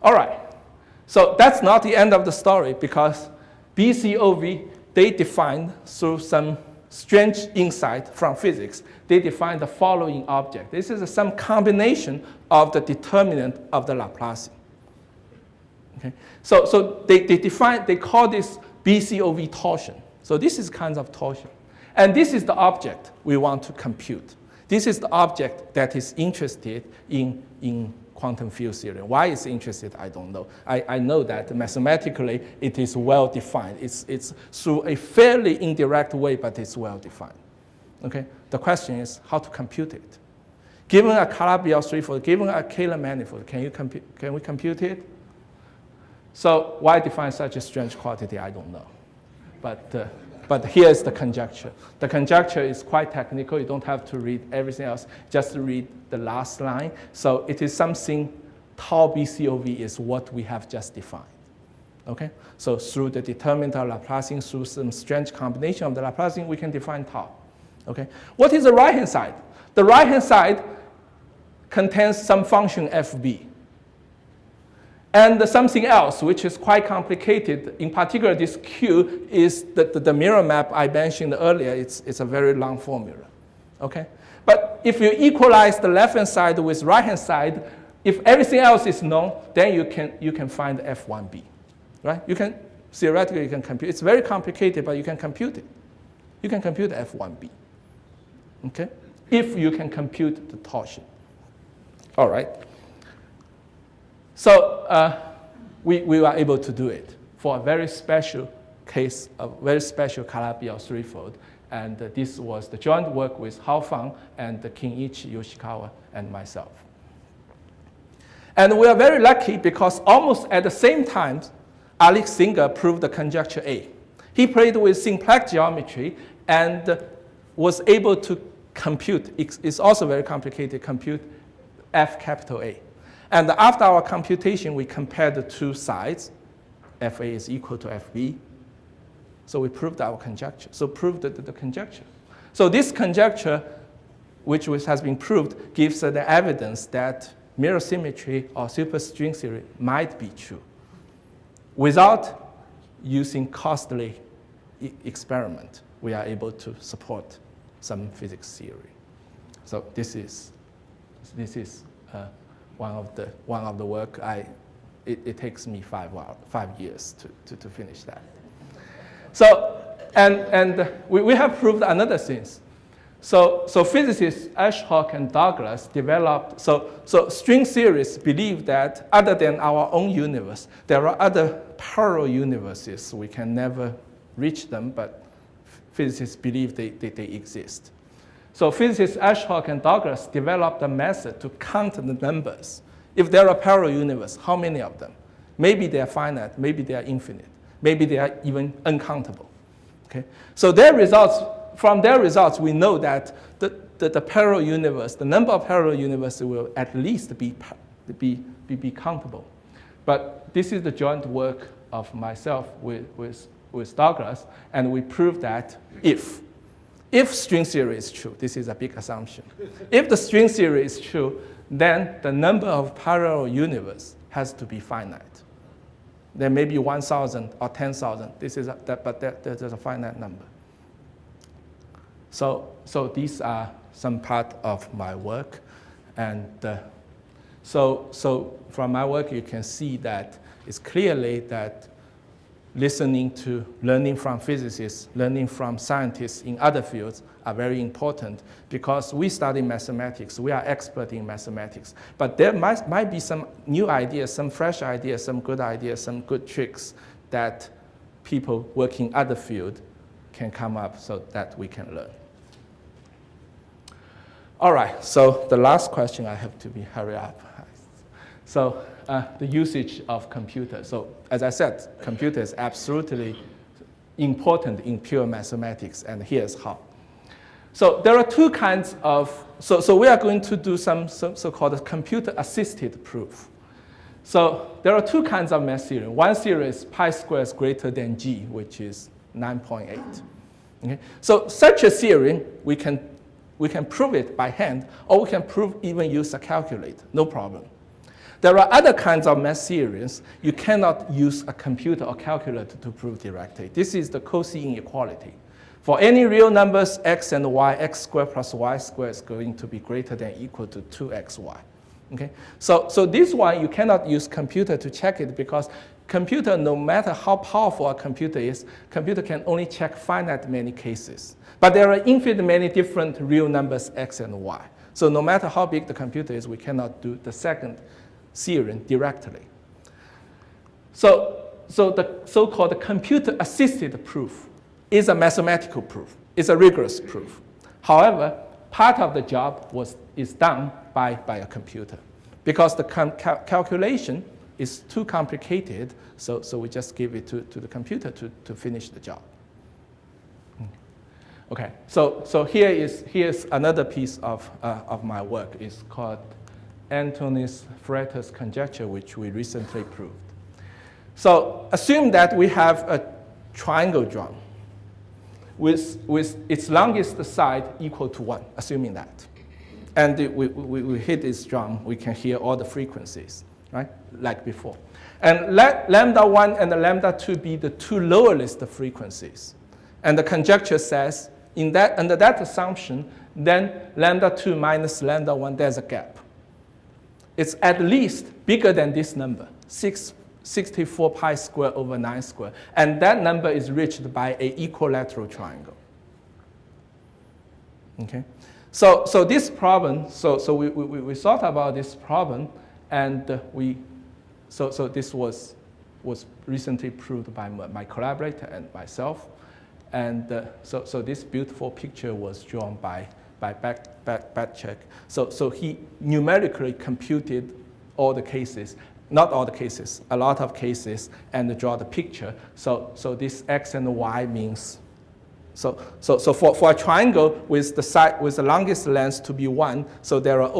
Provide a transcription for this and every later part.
All right, so that's not the end of the story, because BCOV, they defined through some strange insight from physics, they defined the following object. This is some combination of the determinant of the Laplacian. Okay? So they call this BCOV torsion. So this is kinds of torsion. And this is the object we want to compute. This is the object that is interested in quantum field theory. Why it's interested, I don't know. I know that mathematically it is well defined. It's through a fairly indirect way, but it's well defined. Okay? The question is how to compute it. Given a Calabi-Yau threefold, given a Kähler manifold, can we compute it? So why define such a strange quantity? I don't know. But here is the conjecture. The conjecture is quite technical. You don't have to read everything else. Just read the last line. So it is something, tau BCOV is what we have just defined. Okay? So through the determinant of Laplacian, through some strange combination of the Laplacian, we can define tau. Okay? What is the right-hand side? The right-hand side contains some function fb. And something else, which is quite complicated, in particular this Q is the mirror map I mentioned earlier. It's a very long formula. Okay? But if you equalize the left-hand side with right-hand side, if everything else is known, then you can find F1b. Right? Theoretically, you can compute. It's very complicated, but you can compute it. You can compute F1b. Okay? If you can compute the torsion. All right. So we were able to do it for a very special case, a very special Calabi-Yau threefold. And this was the joint work with Hao Fang and Kenichi Yoshikawa and myself. And we are very lucky because almost at the same time, Alex Singer proved the conjecture A. He played with simplex geometry and was able to compute, it's also very complicated, compute F capital A. And after our computation, we compared the two sides. FA is equal to FB. So we proved our conjecture. So proved the conjecture. So this conjecture, which has been proved, gives the evidence that mirror symmetry or superstring theory might be true without using costly experiment. We are able to support some physics theory. So this is one of the work. It takes me 5 years to finish that. So and we have proved another thing. So physicists Ashok and Douglas developed, so string theorists believe that other than our own universe, there are other parallel universes. We can never reach them, but physicists believe they exist. So physicists Ashok and Douglas developed a method to count the numbers. If there are parallel universes, how many of them? Maybe they are finite, maybe they are infinite, maybe they are even uncountable. Okay? So from their results, we know that the parallel universe, the number of parallel universes will at least be countable. But this is the joint work of myself with Douglas, and we proved that if string theory is true, this is a big assumption. If the string theory is true, then the number of parallel universes has to be finite. There may be 1,000 or 10,000. But there's a finite number. So these are some part of my work, and so from my work you can see that it's clearly that learning from physicists, learning from scientists in other fields are very important because we study mathematics, we are expert in mathematics, but there might be some new ideas, some fresh ideas, some good tricks that people working in other fields can come up so that we can learn. All right, so the last question I have to hurry up. So the usage of computers. So as I said, computer is absolutely important in pure mathematics, and here's how. So there are two kinds of, so we are going to do some so-called computer-assisted proof. So there are two kinds of math theorem. One theory is pi squared is greater than g, which is 9.8. Okay? So such a theory, we can prove it by hand, or we can even use a calculator, no problem. There are other kinds of math theorems. You cannot use a computer or calculator to prove directly. This is the Cauchy inequality. For any real numbers, x and y, x squared plus y squared is going to be greater than or equal to 2xy. Okay? So this one, you cannot use computer to check it because computer, no matter how powerful a computer is, computer can only check finite many cases. But there are infinite many different real numbers, x and y. So no matter how big the computer is, we cannot do the second theorem directly. So the so-called computer-assisted proof is a mathematical proof. It's a rigorous proof. However, part of the job is done by a computer because the calculation is too complicated, so we just give it to the computer to finish the job. Okay, so here's another piece of my work. It's called Antonis-Freitas conjecture, which we recently proved. So assume that we have a triangle drum with its longest side equal to 1, assuming that. And we hit this drum, we can hear all the frequencies, right, like before. And let lambda 1 and lambda 2 be the two lowest frequencies. And the conjecture says, under that assumption, then lambda 2 minus lambda 1, there's a gap. It's at least bigger than this number, 64 pi squared over 9 squared. And that number is reached by an equilateral triangle. Okay? So this problem, so we thought about this problem, and so this was recently proved by my collaborator and myself. And so this beautiful picture was drawn by Batchek. So he numerically computed all the cases, not all the cases, a lot of cases, and draw the picture. So this x and y means, so for a triangle with the longest length to be 1, so there are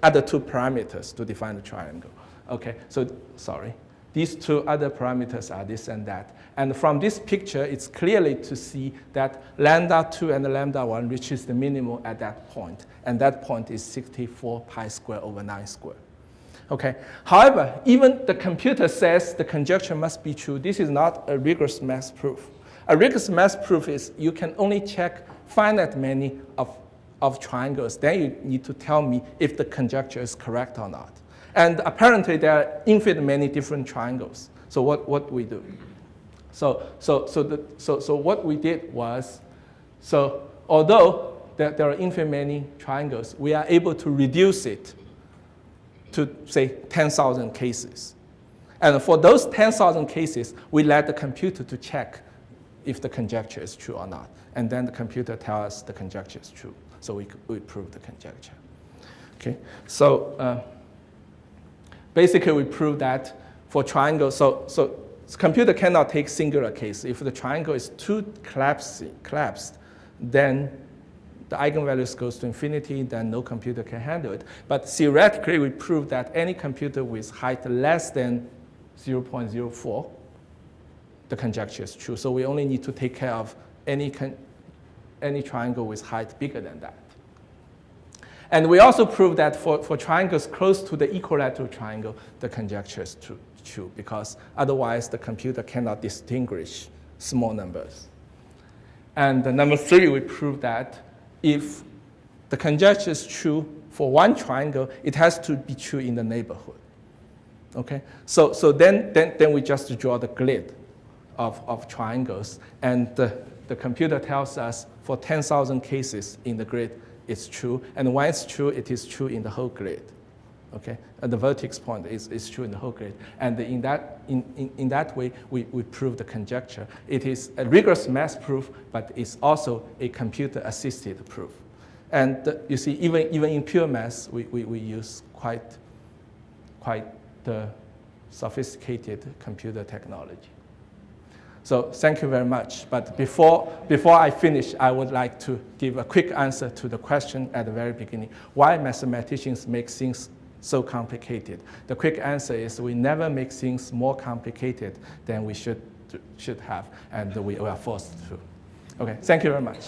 other two parameters to define the triangle. Okay, so sorry. These two other parameters are this and that. And from this picture, it's clearly to see that lambda 2 and lambda 1 reaches the minimum at that point. And that point is 64 pi squared over 9 squared. Okay. However, even the computer says the conjecture must be true. This is not a rigorous math proof. A rigorous math proof is you can only check finite many of triangles. Then you need to tell me if the conjecture is correct or not. And apparently there are infinite many different triangles. So what we do? So what we did was, so although there are infinite many triangles, we are able to reduce it to say 10,000 cases. And for those 10,000 cases, we let the computer to check if the conjecture is true or not. And then the computer tells us the conjecture is true. So we prove the conjecture. Okay, so basically we prove that for triangles, so computer cannot take singular case. If the triangle is too collapsed, then the eigenvalues goes to infinity, then no computer can handle it. But theoretically, we prove that any computer with height less than 0.04, the conjecture is true. So we only need to take care of any triangle with height bigger than that. And we also prove that for triangles close to the equilateral triangle, the conjecture is true, because otherwise the computer cannot distinguish small numbers. And number 3, we prove that if the conjecture is true for one triangle, it has to be true in the neighborhood. Okay? So then we just draw the grid of triangles, and the computer tells us for 10,000 cases in the grid, it's true, and when it's true, it is true in the whole grid. Okay, and the vertex point is true in the whole grid, and in that way we prove the conjecture. It is a rigorous math proof, but it's also a computer-assisted proof. And you see, even in pure math, we use quite the sophisticated computer technology. So thank you very much. But before I finish, I would like to give a quick answer to the question at the very beginning: why mathematicians make things so complicated? The quick answer is we never make things more complicated than we should have, and we are forced to. Okay, thank you very much.